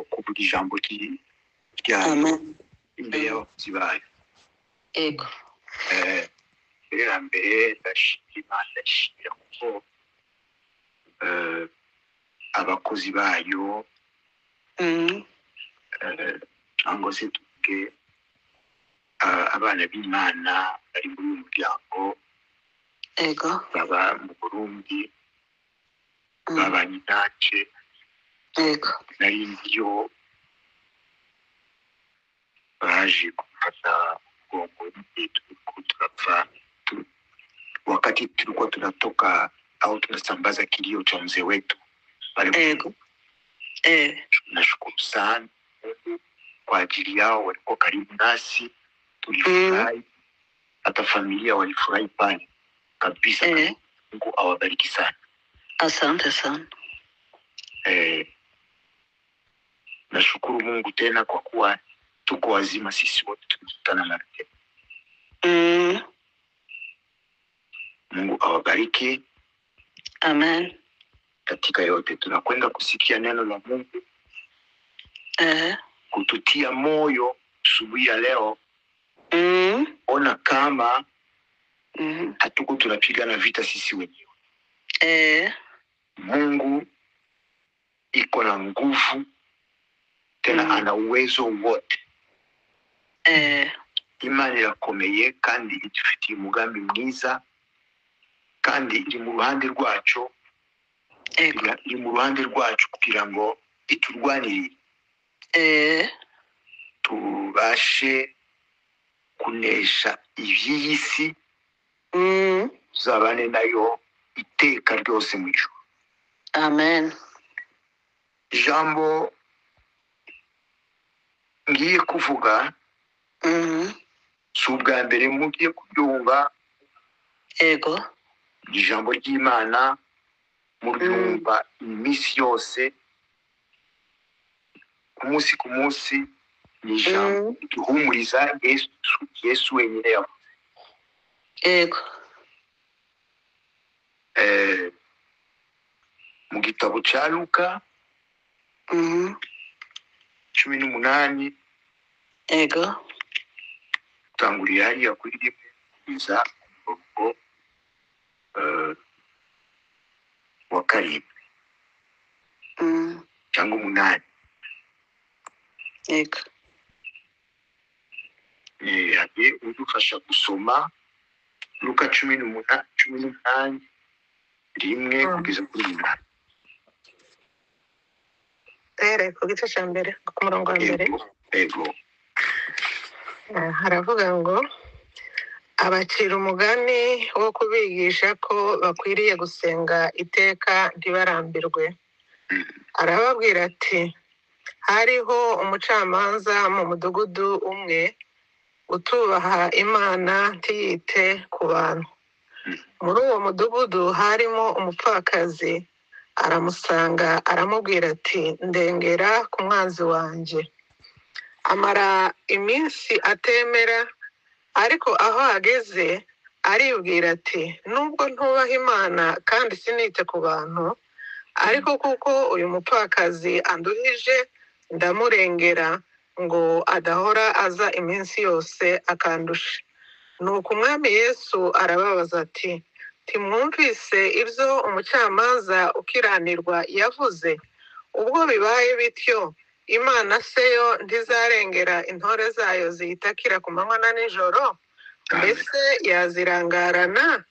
kuvuga ijambo ryayo imbere y'abakozi bayo. Ego. Mbere ndashimira kuko abakozi bayo cyangwa se tuvuge abana b'Imana bari muri uyu muryango. Ego. Baba mu Burundi, babanye nanjye. Ego. Nari nziyo baje gufata ubwongo n'igihe turiko turapfa, wakati tulikuwa tunatoka au tunasambaza kilio cha mzee wetu pale. Ego. Nashukuru sana kwa ajili yao, walikuwa karibu nasi, tulifurahi. Hata familia walifurahi pale kabisa. Mungu awabariki sana. Asante sana. Nashukuru Mungu tena kwa kuwa tuko wazima sisi wote, tumekutana mara tena. Mungu awabariki. Amen. Katika yote tunakwenda kusikia neno la Mungu kututia moyo asubuhi ya leo. Ona kama hatuko tunapigana vita sisi wenyewe. Mungu iko na nguvu tena ana uwezo wote. Imana irakomeye kandi idufitiye umugambi mwiza, kandi iri mu ruhande rwacu. Iri mu ruhande rwacu kugira ngo iturwanirire tubashe kunesha iby'iyi si, tuzabane nayo iteka ryose mu ijuru. Amen. Ijambo ngiye kuvuga si ubwa mbere mugiye kubyumva. Ego. Ijambo ry'Imana muryumva iminsi yose, ku munsi ku munsi. Ni ijambo rihumuriza Yesu wenyine yavuze. Ego. Mu gitabo cya Luka 18. Ego. Tangurira hariya kuri rimwe kugeza umurongo wa 7 cyangwa 8. Ego. Hagiye udufasha gusoma Luka 18 rimwe kugeza kuri 8. Ku gice cya mbere ku murongo wa mbere. Ego. Haravuga ngo abacira umugani wo kubigisha ko bakwiriye gusenga iteka ntibarambirwe. Arababwira ati, hariho umucamanza mu mudugudu umwe utubaha Imana ntiyite ku bantu. Muri uwo mudugudu harimo umupfakazi. Aramusanga aramubwira ati, ndengera ku mwanzi wanjye. Amara iminsi atemera, ariko aho ageze aribwira ati, nubwo ntubaha Imana kandi sinite ku bantu, ariko kuko uyu mupfakazi anduhije ndamurengera ngo adahora aza iminsi yose akandusha. Nuko umwami Yesu arababaza ati, timwumvise ibyo umucamanza ukiranirwa yavuze? Ubwo bibaye bityo, Imana se yo ntizarengera intore zayo ziyitakira ku manywa na nijoro? Mbese yazirangarana?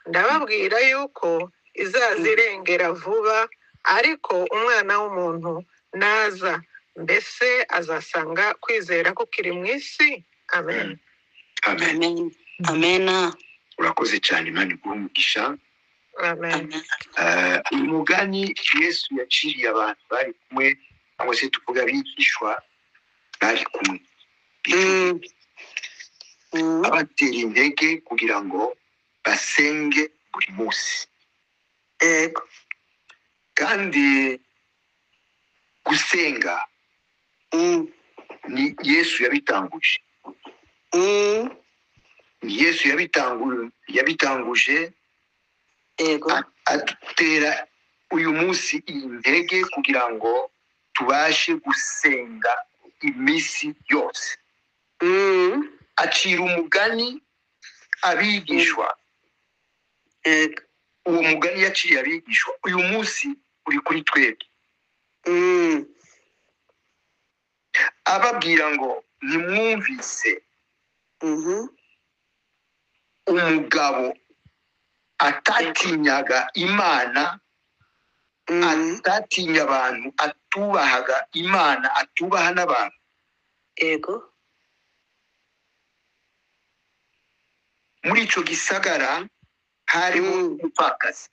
Ndababwira yuko izazirengera vuba. Ariko umwana w'umuntu naza, mbese azasanga kwizera kukiri mu isi? Amen. Amen. Amen. Urakoze cyane, Imana iguhe umugisha. Amen. Umugani Yesu yaciriye abantu bari kumwe, cyangwa se tuvuga abigishwa bari kumwe, abatera intege kugira ngo basenge buri munsi. Ego. Kandi gusenga ni Yesu yabitanguje. Yesu yabitanguje. Ego. Adutera uyu munsi intege kugira ngo tubashe gusenga iminsi yose. Acira umugani abigishwa. Yego. Uwo mugani yaciye abigishwa uyu munsi uri kuri twebwe. Ababwira ngo ntimwumvise umugabo atatinyaga Imana, atatinya abantu, atubahaga Imana, atubaha n'abantu. Yego. Muri ico gisagara harimo umupfakazi.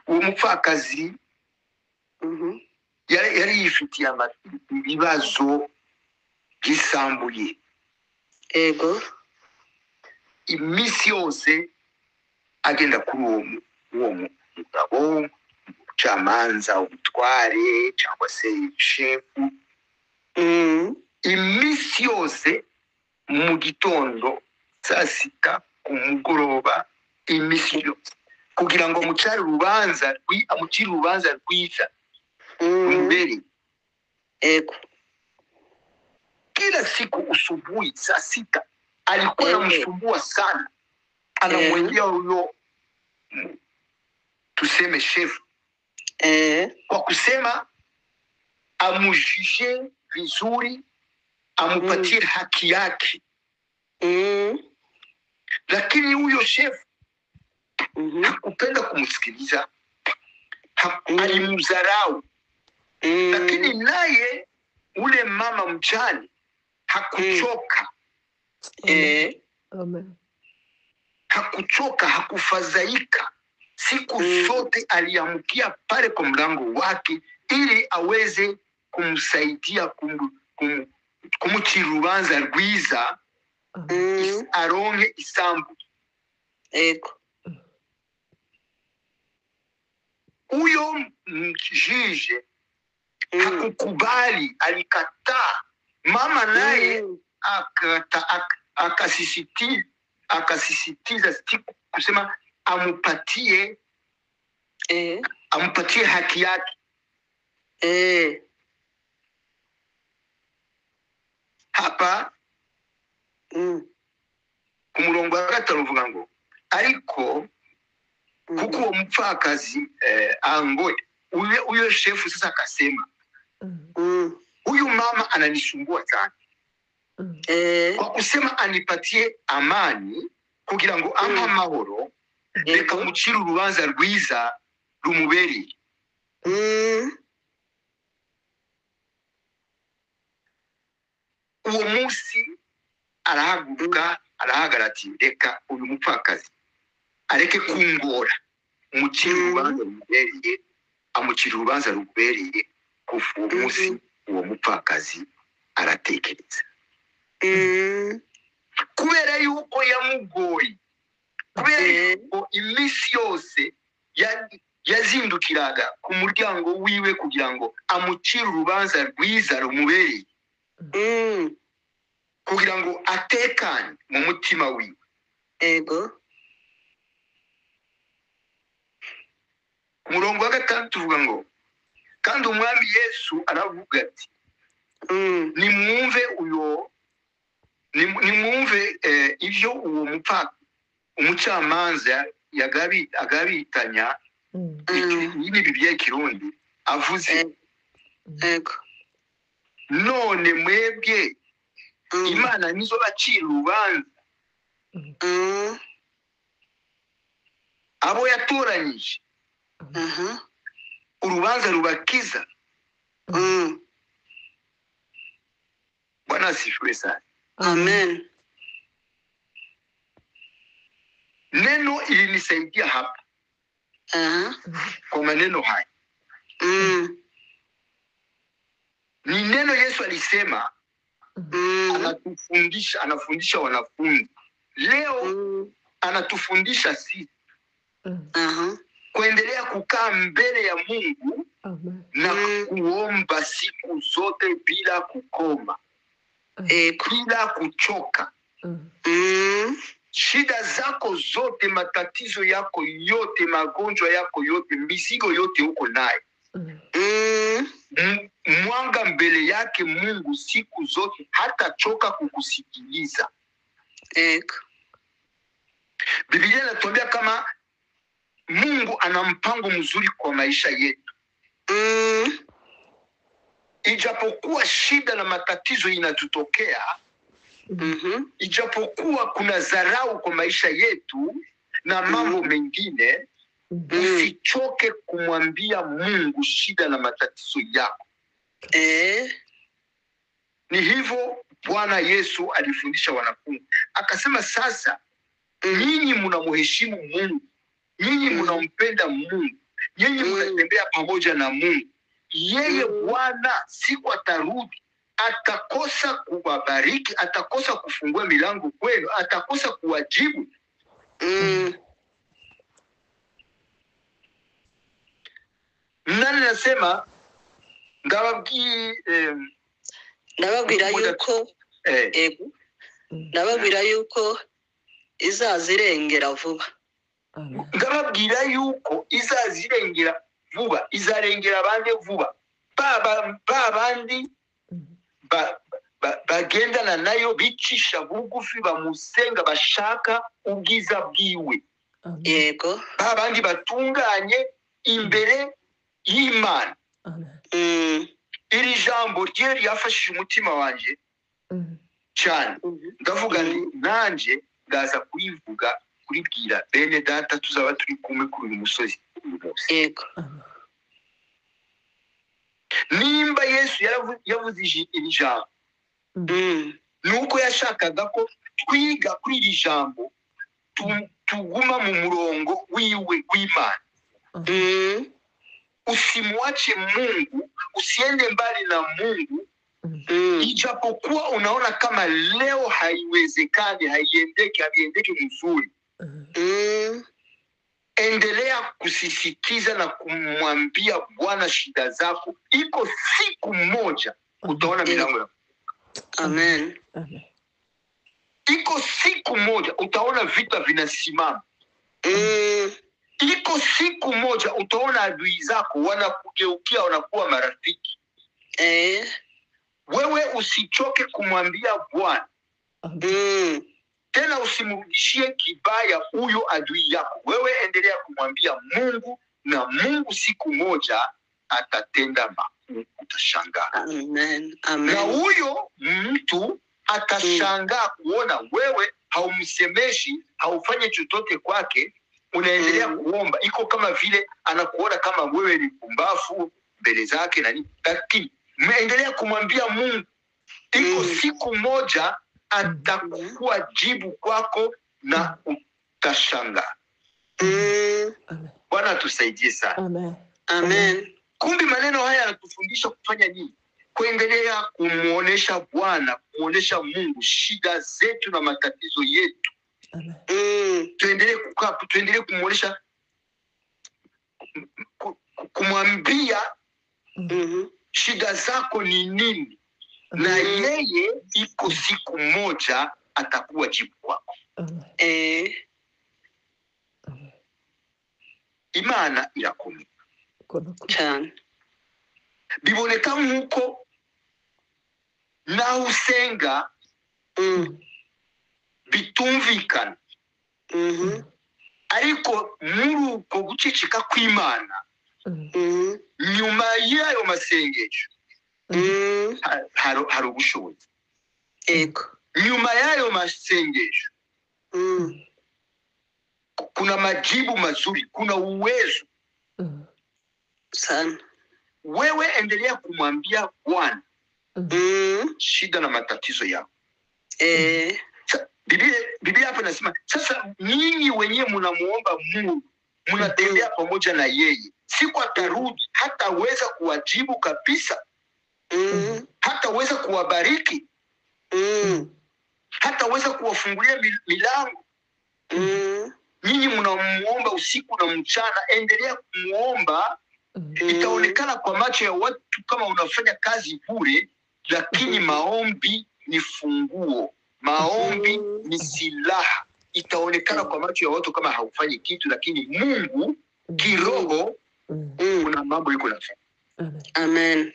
Uwo mupfakazi yari yifitiye ibibazo by'isambuye. Yego. Iminsi yose agenda kuri uwo mugabo, umucamanza, umutware cyangwa se shefu. Iminsi yose mu gitondo, saa sita, ku mugoroba, iminsi yose kugira ngo amucire urubanza rwiza mbere. Yego. Kila siku usubuhi saa sita alikuwa anamsumbua sana, anamwendea huyo tuseme shefu kwa kusema amujije vizuri, amupatie haki yake. Lakini huyo shefu hakupenda kumsikiliza, alimdharau. Lakini naye ule mama mjane hakuchoka. Amen. Hakuchoka, hakufadhaika. Siku zote aliamkia pale kwa mlango wake ili aweze kumsaidia kumucira urubanza rwiza, aronke isambu. Yego. Huyo mjije hakukubali, alikataa. Mama naye akasisitiza kusema amupatie haki yake. Hapa ku murongo wa 5 uvuga ngo ariko kuko uwo mupfakazi angoye, uyo shefu sasa akasema huyu mama ananisumbua sana, kwa kusema anipatie amani kugira ngo ampe amahoro, reka mucire urubanza rwiza rumubereye. Uwo munsi arahaguruka, arahagarati, reka uyu mupfakazi areke kungora, mucire urubanza rumubereye, amucire urubanza rubereye. Kuva uwo munsi uwo mupfakazi aratekereza, kubera yuko yamugoye, kubera yuko iminsi yose yazindukiraga ku muryango wiwe kugira ngo amucire urubanza rwiza rumubereye, kugira ngo atekane mu mutima wiwe. Yego. Umurongo wa 6 tuvuga ngo kandi umwami Yesu aravuga ati nimwumve ivyo uwo umucamanza agabitanya ni Bibiliya y'Ikirundi avuze. Yego. None mwebwe Imana nizo bacira urubanza abo yatoranyije, urubanza rubakiza. Bwana asifiwe sana. Amen. Neno ilinisaidia hapa kwa maneno haya. Ni neno Yesu alisema, anafundisha wanafunzi. Leo anatufundisha sisi kuendelea kukaa mbele ya Mungu na kuomba siku zote bila kukoma, bila kuchoka. shida zako zote, matatizo yako yote, magonjwa yako yote, mizigo yote uko naye. Mwanga mbele yake Mungu siku zote, hata choka kukusikiliza. Biblia inatuambia kama Mungu ana mpango mzuri kwa maisha yetu. Ijapokuwa shida na matatizo inatutokea, ijapokuwa kuna dharau kwa maisha yetu na mambo mengine, usichoke kumwambia Mungu shida na matatizo yako. Ni hivyo Bwana Yesu alifundisha wanafunzi. Akasema sasa, nyinyi mnamheshimu Mungu, nyinyi mnampenda Mungu, nyinyi mnatembea pamoja na Mungu. Yeye Bwana siku atarudi, atakosa kuwabariki, atakosa kufungua milango kwenu, atakosa kuwajibu. Nani nasema ndababwira yuko izazirengera vuba. Ndababwira yuko izazirengera vuba, izarengera abandi vuba. Babandi bagendana nayo, bicisha bugufi, bamusenga, bashaka ubwiza bwiwe. Yego. Babandi batunganye imbere y'Imana. Iri jambo rye ryafashije umutima wanje cyane. Ndavuga nti nanje ndaza kurivuga, kuribwira bene data tuzaba turi kumwe kuri uyu musozi. Yego. Nimba Yesu yavuze iri jambo, nuko yashakaga ko twiga kuri iri jambo, tuguma mu murongo wiwe w'Imana. Usimwache Mungu, usiende mbali na Mungu. Ijapokuwa unaona kama leo haiwezekani, haiendeki mzuri, endelea kusisitiza na kumwambia Bwana shida zako. Iko siku moja utaona milango yako. Amen. Iko siku moja utaona vita vinasimama. Iko siku moja utaona adui zako wanakugeukia, wanakuwa marafiki. Wewe usichoke kumwambia Bwana. Tena usimrudishie kibaya huyo adui yako. Wewe endelea kumwambia Mungu, na Mungu siku moja atatenda makuu, utashangaa. Amen. Na huyo mtu atashangaa kuona wewe haumsemeshi, haufanye chochote kwake, unaendelea kuomba. Iko kama vile anakuona kama wewe ni pumbafu mbele zake na nini. Lakini meendelea kumwambia Mungu, iko siku moja atakuwa jibu kwako na utashangaa. Bwana tusaidie sana. Amen. Kumbi maneno haya yanatufundisha kufanya nini? Kuendelea kumuonesha Bwana, kumuonesha Mungu shida zetu na matatizo yetu. Tuendelee kukaa, tuendelee kumuonesha, kumwambia shida zako ni nini, na yeye iko siku moja atakuwa jibu kwako. Imana irakomeye cyane. Biboneka nkuko naho usenga bitumvikana, ariko muri uko guceceka kw'Imana, nyuma y'ayo masengesho hari ubushobozi. Nyuma y'ayo masengesho kuna majibu mazuri, kuna uwezo sana. Wewe endelea kumwambia Bwana shida na matatizo yako. Biblia hapo inasema sasa nyinyi wenyewe mnamuomba Mungu, mnatembea pamoja na yeye, siku atarudi hataweza kuwajibu kabisa. Hataweza kuwabariki, hataweza kuwafungulia milango. Nyinyi mnamuomba usiku na mchana, endelea kumuomba. Itaonekana kwa macho ya watu kama unafanya kazi bure, lakini maombi ni funguo. Maombi ni silaha itaonekana kwa macho ya watu kama haufanyi kitu, lakini Mungu kiroho kuna mambo yuko nafanya. Amen.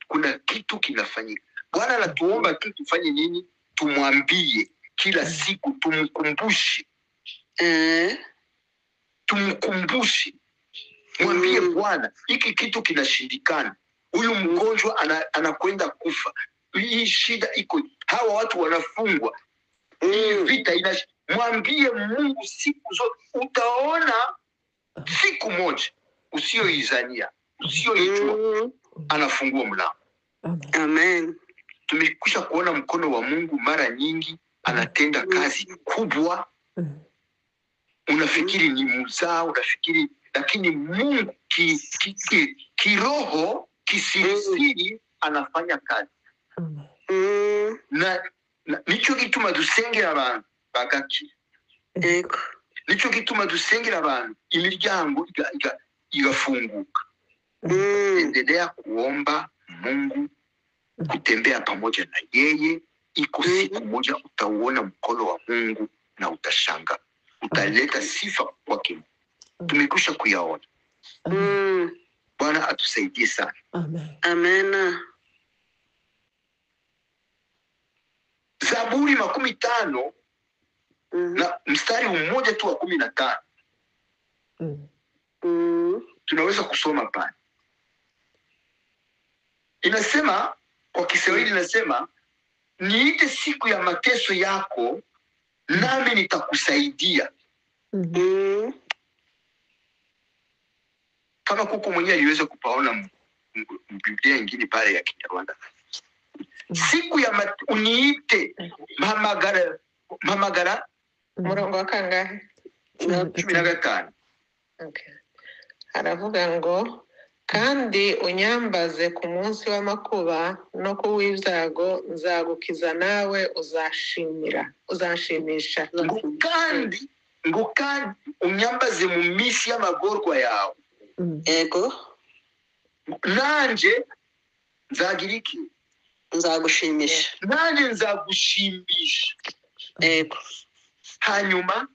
Kuna kitu kinafanyika. Bwana anatuomba tu tufanye nini? Tumwambie kila siku, tumkumbushe. Tumkumbushe. Mwambie Bwana, hiki kitu kinashindikana. Huyu mgonjwa anakwenda kufa. Hii shida iko. Hawa watu wanafungwa. Hii vita mwambie Mungu siku zote. Utaona siku moja usioizania, usioijua, anafungua mlango. Amen. Tumekwisha kuona mkono wa Mungu mara nyingi anatenda kazi kubwa. Unafikiri ni mzao, unafikiri, lakini Mungu kiroho kisirisiri anafanya kazi. Na nicho gituma dusengera abantu bagaki. Nicho gituma dusengera abantu imiryango igafunguka. Endelea kuomba Mungu, kutembea pamoja na yeye. Iko siku moja utauona mkono wa Mungu na utashanga. Utaleta sifa kwake. Tumekwisha kuyaona. Bwana atusaidie sana. Amen. Zaburi 50 na mstari mmoja tu wa 15. Tunaweza kusoma pale. Inasema kwa Kiswahili, inasema niite siku ya mateso yako nami nitakusaidia. Kama kuko mwenyewe aliweza kupaona Biblia nyingine pale ya Kinyarwanda. Siku ya uniite, mamagara murongo wa kangahe? 15. Okay. Haravuga ngo kandi unyambaze ku munsi w'amakuba no ku w'ibyago, nzagukiza nawe uzashimisha. Ngo kandi unyambaze mu minsi y'amagorwa yawe. Ego. Nanje nzagira iki? Nzagushimisha. Nanje nzagushimisha. Ego. Hanyuma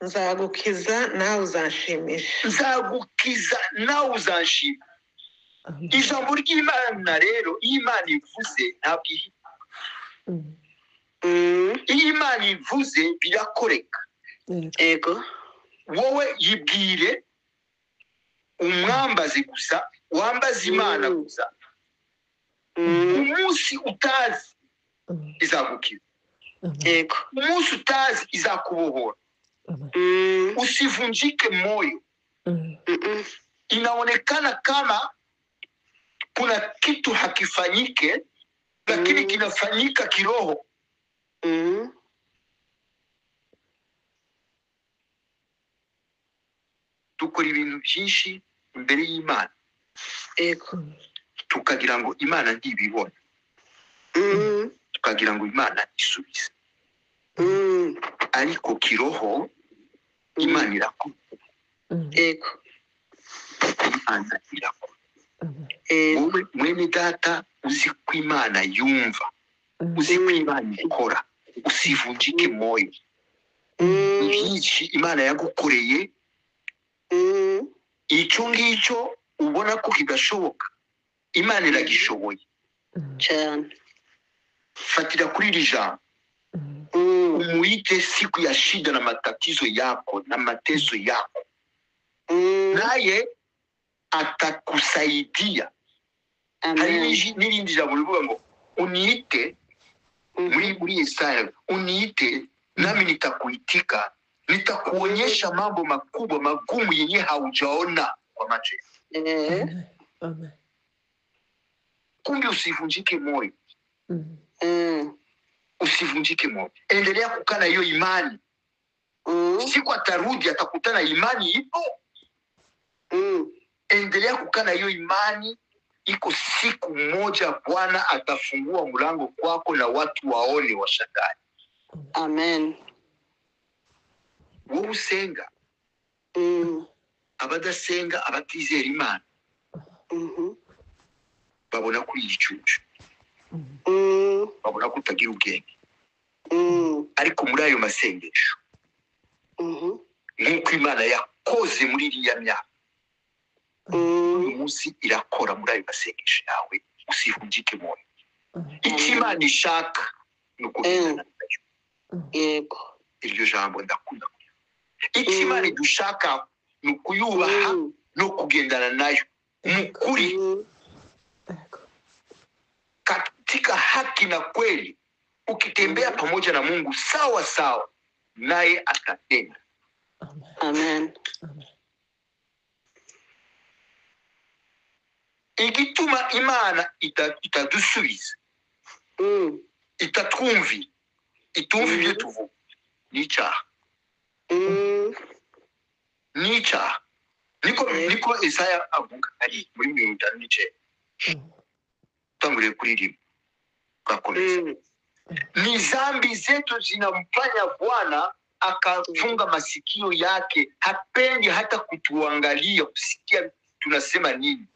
nzagukiza nawe uzanshimisha. Nzagukiza nawe uzanshimisha. Ijambo ry'Imana rero, Imana ivuze ntabwo ihita. Imana ivuze birakoreka. Ego. Wowe yibwire, umwambaze gusa, wambaze Imana gusa. Umunsi utazi izagukiza. Ego. Umunsi utazi izakubohora. Usivunjike moyo. Inaonekana kama kuna kitu hakifanyike, lakini kinafanyika kiroho. Tukora ibintu byinshi imbere y'Imana. Ego. Tukagira ngo Imana ntibibona. Tukagira ngo Imana isubize. Ariko kiroho Imana irakora. Ego. Imana irakora. Wowe mwene data, uzi ko Imana yumva, uzi ko Imana ikora, usivunjike moyo. Byinshi Imana yagukoreye, icyo ngicyo ubona ko kidashoboka, Imana iragishoboye cyane. Fatira kuri iri jambo. Umuite siku ya shida na matatizo yako na mateso yako, naye atakusaidia. Hari n'irindi jambo rivuga ngo uniite, muri Yesaya, uniite nami nitakuitika, nitakuonyesha mambo makubwa magumu yenye haujaona kwa macho. Kumbe usivunjike moyo. Usivunjike moyo. Endelea kukana hiyo imani. Siku atarudi atakutana imani ipo. Endelea kukana hiyo imani. Iko siku moja Bwana atafungua mlango kwako na watu waone washangae. Amen. Wowe usenga, abadasenga, abatizera Imana, babona kuri igicucu, babona kutagira ubwenge. ariko muri ayo masengesho nk'uko Imana yakoze muri iriya myaka uyu munsi irakora muri ayo masengesho yawe, usihungike moyo. Icyo Imana ishaka ni ukugendana nayo. Yego. Iryo jambo ndakunda. Icyo Imana idushaka ni ukuyubaha no kugendana nayo mukuri, katika haki na kweli. Ukitembea pamoja na Mungu sawa sawa, naye atatenda. Amen. Igituma Imana itadusubiza, itatwumvi, itumvi ibyo tuvuga, n'icyaha. N'icyaha. Niko Isaya avuga ari muri 59. Tangule kuri rimwe kakomeza. Ni dhambi zetu zinamfanya Bwana akafunga masikio yake, hapendi hata kutuangalia kusikia tunasema nini.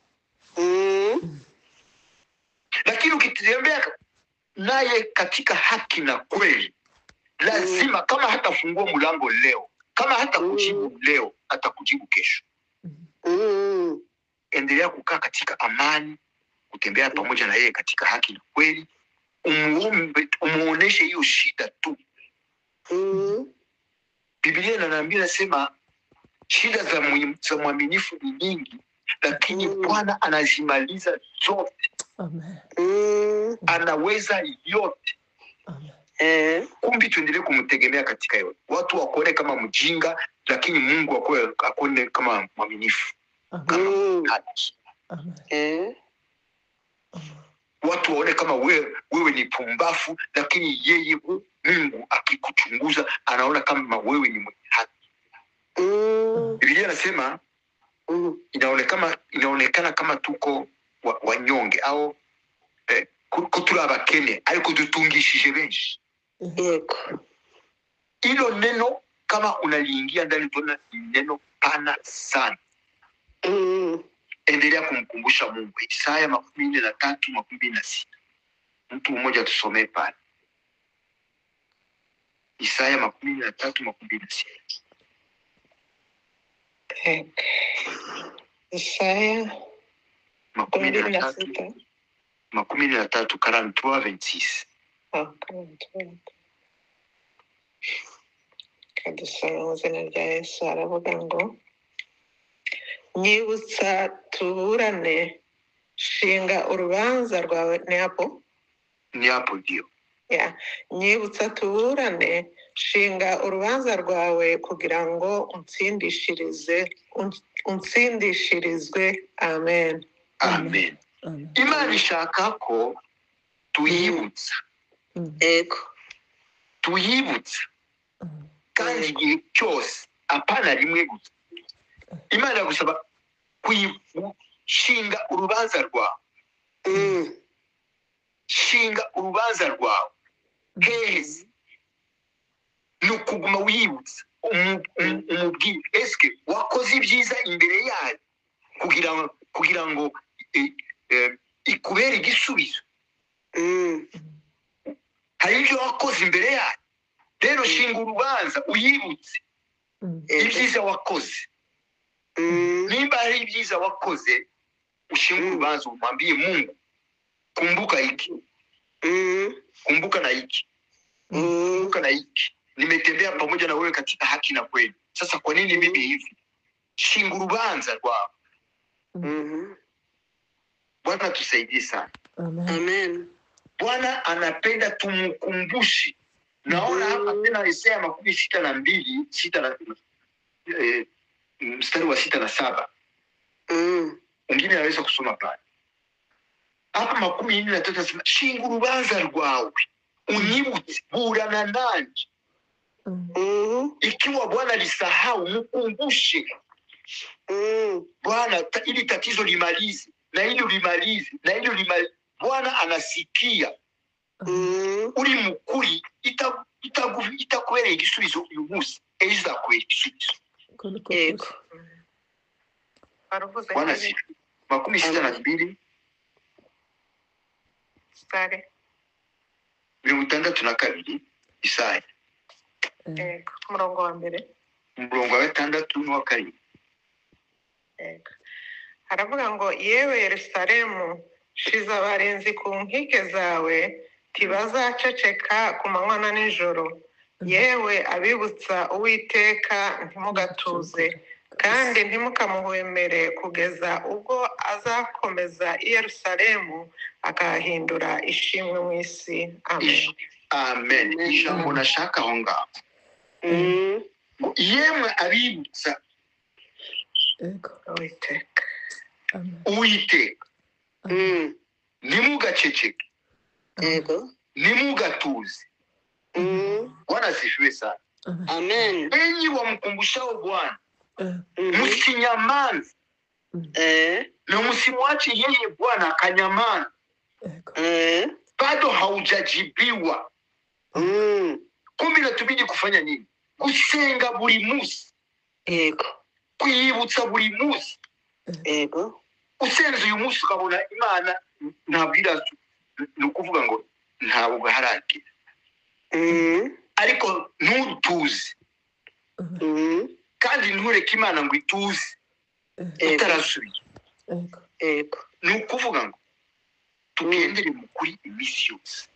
Lakini ukitembea naye katika haki na kweli, lazima kama hatafungua mlango leo, kama hata kujibu leo, atakujibu kesho. Endelea kukaa katika amani, kutembea pamoja na yeye katika haki na kweli. Umuoneshe hiyo shida tu. Biblia inaniambia nasema shida za mwaminifu ni nyingi, lakini Bwana anazimaliza zote. Amen. Anaweza yote. Amen. Kumbi tuendelee kumtegemea katika yote. Watu wakuone kama mjinga, lakini Mungu akuone kama mwaminifu. Kama haki. Amen. Watu waone kama wewe ni pumbafu, lakini yeye Mungu akikuchunguza anaona kama wewe ni mwenye haki. Biblia inasema inaonekana kama tuko wanyonge au kutula abakene ariko dutungishije benshi. Yego. Hilo neno kama unaliingia ndani tuna neno pana sana. Endelea kumkumbusha Mungu. Isaya 43:26. Mtu mmoja tusomee pale. Isaya 43:26. Isaya 43 43:26. Kadusoma mu izina rya Yesu. Aravuga ngo nyibutsa tuburane, shinga urubanza rwawe. Ni hapo ndio. Nyibutsa tuburane, shinga urubanza rwawe kugira ngo unsindishirizwe. Amen. Amen. Imana ishaka ko tuyibutsa. Yego. Tuyibutsa. Kandi igihe cyose, apana rimwe gusa. Imana gusaba shinga urubanza rwawe. Shinga urubanza rwawe. Hezi. Nukuguma wibutsa. Umubwire. Eske wakoze ibyiza imbere yayo kugira ngo ikubere igisubizo. Hari ibyo wakoze imbere yayo. Rero shinga urubanza uyibutse ibyiza wakoze. Nimba hari ibyiza wakoze, ushinga urubanza umwambie Mungu, kumbuka hiki. Kumbuka na hiki. Kumbuka na hiki. Nimetembea pamoja na wewe katika haki na kweli. Sasa kwa nini mimi hivi? Shinga urubanza rwawe. Bwana tusaidie sana. Amen. Bwana anapenda tumukumbushi. Naona hapa tena Isaya 62 mstari wa 6 na 7. Wengine naweza kusoma pale. Hapa 43 nasema shinga urubanza rwawe. Unyibutse burana nanje. Ikiwa Bwana alisahau, mkumbushe. Bwana ili tatizo limalize, na hilo limalize, na hilo limalize. Bwana anasikia. Uri mukuri itakubera igisubizo uyu munsi, ejo zakubera igisubizo. Yego. Bwana si 62 Sare. 62. Isaya Yego. Umurongo wa mbere. umurongo wa 6 n'uwa 7. Yego. Haravuga ngo yewe Yerusalemu shize abarinzi ku nkike zawe ntibazaceceka ku manywa na nijoro. Yewe abibutsa Uwiteka ntimugatuze kandi ntimukamuhwemere kugeza ubwo azakomeza i Yerusalemu akahindura ishimwe mu isi. Amen. Amen. Ijambo nashaka aho ngaho. Yemwe abibutsa Uwiteka. Uwiteka nimugaceceke Yego. nimugatuze. Bwana asifiwe sana. Amen. Enyi wamkumbusha Bwana msinyamaze na msimwache yeye Bwana akanyamaza. Bado haujajibiwa. Kumbe natubidi kufanya nini? Gusenga buri munsi. Yego. Kwiyibutsa buri munsi. Yego. Usenze uyu munsi ukabona Imana ntabwira nukuvuga ngo ntabwo harake. Ariko ntutuze. Kandi ntureke Imana ngo ituze. Utarasubiye. Yego. Nukuvuga ngo tugendere mu kuri iminsi yose.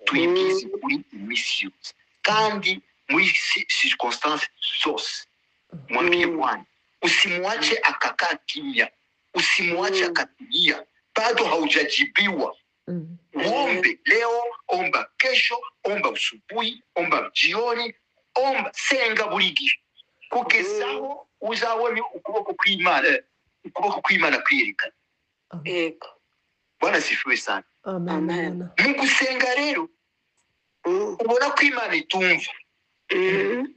Tuyibwize kuri iminsi yose. Kandi muri circonstance zose. Mwambie Bwana usimwache akakaa kimya. Usimwache akatulia. Bado haujajibiwa. Ombe leo, omba kesho, omba usubuhi, omba jioni, omba senga burigi. Kugezaho uzabone ukuboko kw'Imana kwirikana. Yego. Bwana sifiwe sana. Amen. Mu gusenga rero ubona ko Imana itumva.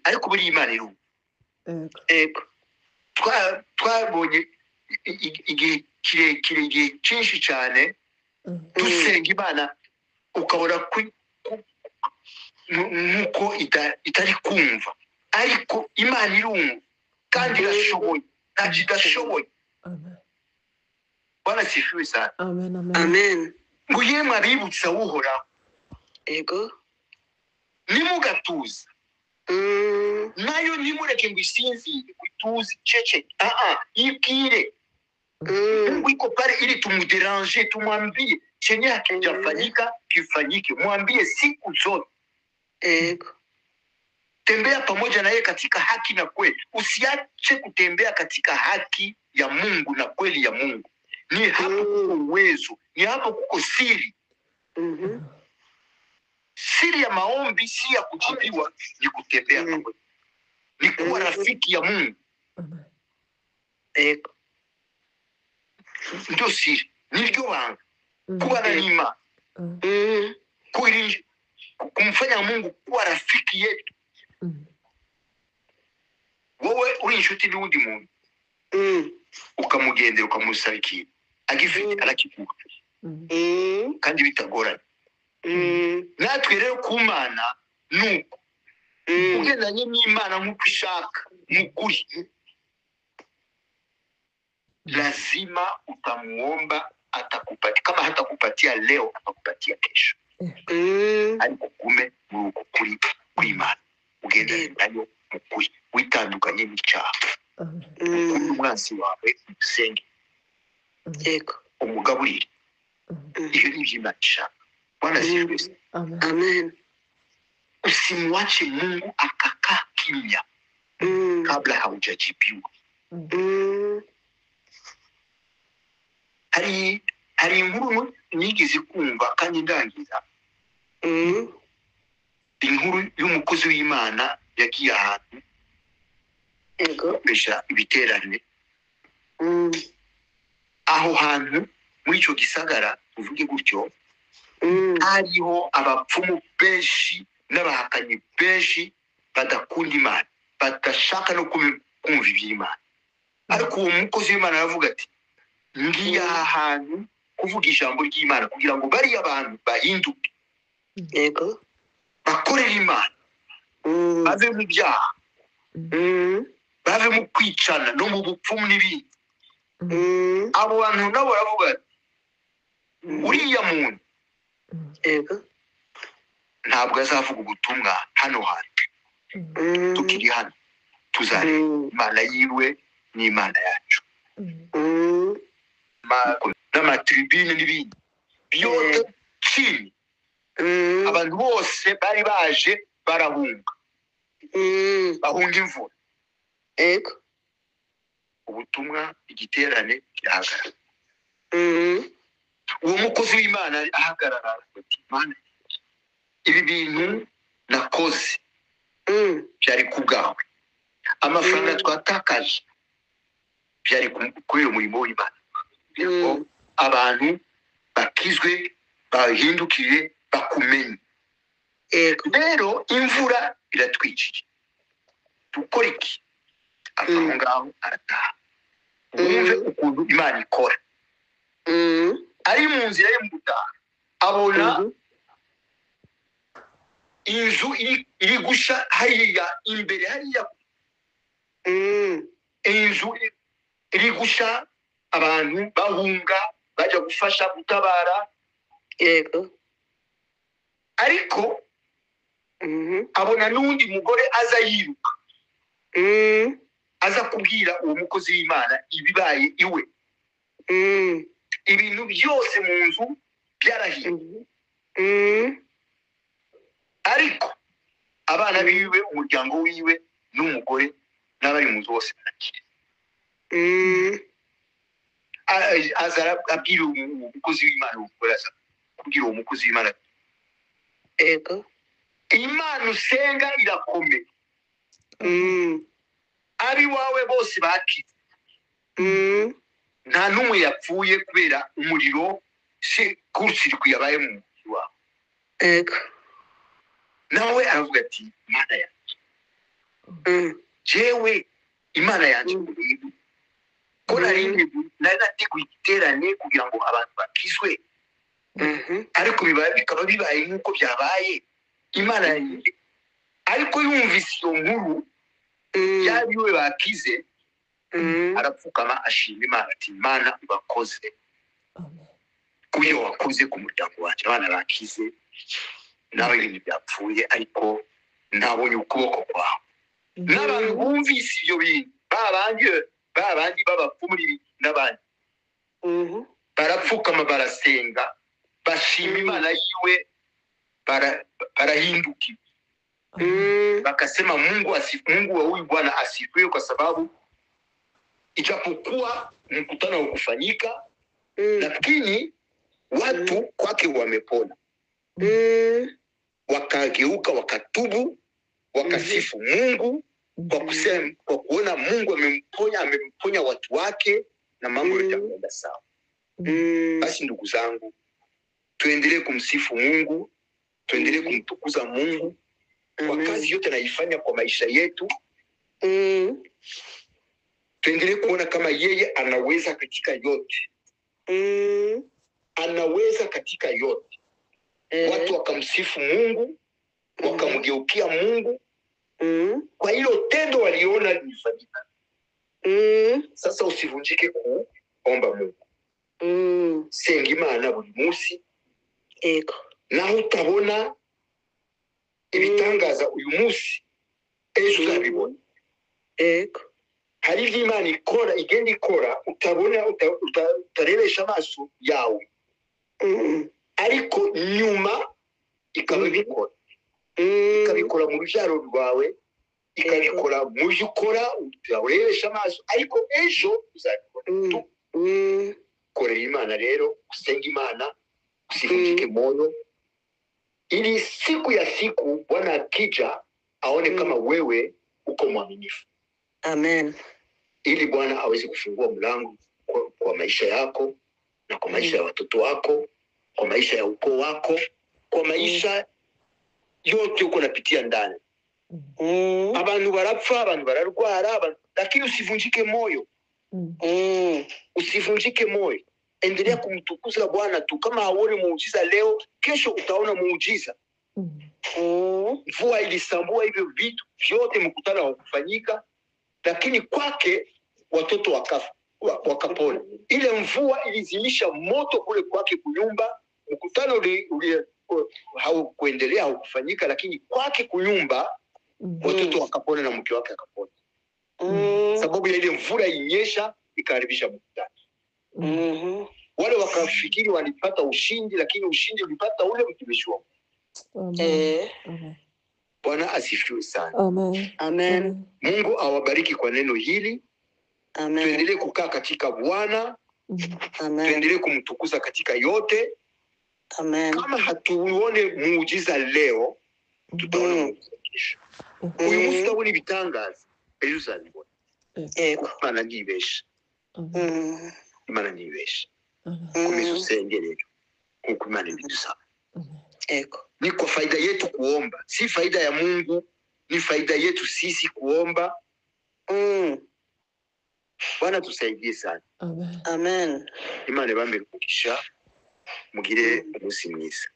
Ariko buri Imana irumva. Yego. Twabonye igihe kirekire, igihe cyinshi cyane dusenga Imana ukabona nk'uko itari kumva. Ariko Imana irumva kandi irashoboye, ntacyo idashoboye. Bwana sifiwe sana. Amen. Ngo yemwe abibutsa Uhoraho Yego. nimugatuze. Nayo nimureke ngo isinzire, ituze, cece. Ibwire. Mungu iko pale ili tumuderange, tumwambie chenye hakijafanyika kifanyike. Mwambie siku zote. Yego. Tembea pamoja na yeye katika haki na kweli. Usiache kutembea katika haki ya Mungu na kweli ya Mungu. Ni hapo kuko uwezo, ni hapo kuko siri. Siri ya maombi si ya kujibiwa, ni kutembea pamoja. Ni kuwa rafiki ya Mungu. Yego. Ndio siri, niryo banga. Kuwa na Imana. Kumfanya Mungu kuwa rafiki yetu. Wowe uri inshuti n'undi muntu ukamugendera ukamusaba ikintu agifite arakikuha kandi bitagoranye. Natwe rero ku Mana nuko ugendanye n'Imana nk'uko ishaka n'ukuri, lazima utamuomba atakupatia. Kama hatakupatia leo atakupatia kesho. Ariko kume muri uko kuri kw'Imana ugendane nayo mukuri, witandukanye n'icyaha. Umwanzi wawe usenge. Yego. Umugaburire. Iyo ni Imana ishaka. Bwana asifiwe. Amen. Usimwache Mungu akakaa kimya kabla haujajibiwa. Hari inkuru nigeze kumva kandi ndangiza. Inkuru y'umukozi w'Imana yagiye ahantu gukoresha ibiterane. Aho hantu muri icyo gisagara uvuge gutyo hariho abapfumu benshi n'abahakanyi benshi badakunda Imana, badashaka no kumva iby'Imana. Ariko uwo mukozi w'Imana aravuga ati ngiye aha hantu kuvuga ijambo ry'Imana kugira ngo bari abantu bahinduke. Yego. Bakorera Imana, bave mu byaha, bave mu kwicana no mu bupfumu n'ibindi. Abo bantu nabo baravuga ati uriya muntu Yego. ntabwo azavuga ubutumwa hano hantu tukiri hano. Tuzareba Imana yiwe n'Imana yacu, n'amatribune n'ibindi byose chini. Abantu bose bari baje barahunga, bahunga imvura. Ego. Ubutumwa igiterane kirahagarara. Uwo mukozi w'Imana ahagarara ati, Mana, ibi bintu nakoze byari kubwawe. Amafaranga twatakaje byari kubera umurimo w'Imana. Abantu bakizwe, bahindukire, bakumenye. Rero imvura iratwiciye. Dukora iki? Ava ngaho arataha. Wumve ukuntu Imana ikora. Ari mu nzira yo gutaha, abona inzu iri gusha hariya imbere, hariya inzu iri gusha, abantu bahunga bajya gufasha gutabara. Yego. Ariko abona n'undi mugore aza yiruka, aza kubwira uwo mukozi w'Imana ibibaye iwe. Ibintu byose mu nzu byarahiye. Ariko abana biwe, umuryango wiwe n'umugore n'abari mu nzu bose barakira. Azara abwira umukozi w'Imana, umugore aza kubwira uwo mukozi w'Imana, Ego. Imana usenga irakomeye. Abi wawe bose bakize. Nta n'umwe yapfuye kubera umuriro se kurusiriko yabaye mu mubiri wawe. Ego. Nawe aravuga ati, Imana yanjye, jewe Imana yanjye ko nari nateguye igiterane kugira ngo abantu bakizwe, ariko bikaba bibaye nk'uko byabaye. Imana yanjye ariko yumvise iyo nkuru yabiwe bakize, arapfukama ashima Imana ati, Imana ubakoze kubyo wakoze ku muryango wanjye. Abana bakize, nawe ibintu byapfuye, ariko nabonye ukuboko kwawe. N'abantu bumvise ibyo bintu, babandi b'abapfumu n'abandi, barapfukama barasenga, bashima Imana yiwe, barahinduka, bakasema Mungu wa huyu Bwana asifiwe, kwa sababu ijapokuwa mkutano ukufanyika, lakini watu kwake wamepona. Wakageuka, wakatubu, wakasifu Mungu kwa kuona Mungu amemponya watu wake na mambo yote yameenda sawa. Basi ndugu zangu, tuendelee kumsifu Mungu, tuendelee kumtukuza Mungu kwa kazi yote anaifanya kwa maisha yetu. Tuendelee kuona kama yeye anaweza katika yote. Anaweza katika yote. Watu wakamsifu Mungu, wakamgeukia Mungu kwa hilo tendo waliona lilifanyika. Sasa usivunjike kuomba Mungu. Senga Imana buri munsi. Ego. Naho utabona ibitangaza uyu munsi, ejo uzabibona. Ego. Hari ibyo Imana ikora, igenda ikora, utabona, utarebesha amaso yawe. Ariko nyuma ikabikora. Ikabikora mu rubyaro rwawe, ikabikora mu byo ukora, utarebesha amaso, ariko ejo uzabibona. Korera Imana rero, usenga Imana, usivunjike moyo, ili siku ya siku Bwana akija aone kama wewe uko mwaminifu. Amen. Ili Bwana aweze kufungua mlango kwa maisha yako na kwa maisha ya watoto wako, kwa maisha ya ukoo wako, kwa maisha yote uko napitia ndani. Abantu barapfa, abantu bararwara, lakini usivunjike moyo. Usivunjike moyo. Endelea kumtukuza Bwana tu. Kama hauoni muujiza leo, kesho utaona muujiza. Mvua ilisambua hivyo vitu vyote, mkutano haukufanyika, lakini kwake watoto wakapona. Ile mvua ilizimisha moto kule kwake kunyumba, mkutano haukuendelea, haukufanyika, lakini kwake kunyumba watoto wakapona na mke wake akapona. Sababu ya ile mvula inyesha ikaharibisha mkutano. Wale wakafikiri walipata ushindi, lakini ushindi ulipata ule mtumishi wao. Bwana asifiwe sana. Amen. Mungu awabariki kwa neno hili. Tuendelee kukaa katika Bwana. Tuendelee kumtukuza katika yote. Kama hatuone muujiza leo, tutaona muujiza kesho. Uyu munsi tutabona ibitangaza, ejo uzabibona. Imana ntibesha. Imana ntibesha. Komeza usenge rero kuko Imana ibidusaba. Ni kwa faida yetu kuomba, si faida ya Mungu, ni faida yetu sisi kuomba. Bwana tusaidie sana. Amen. Imana ibambe kukisha, mugire umunsi mwiza.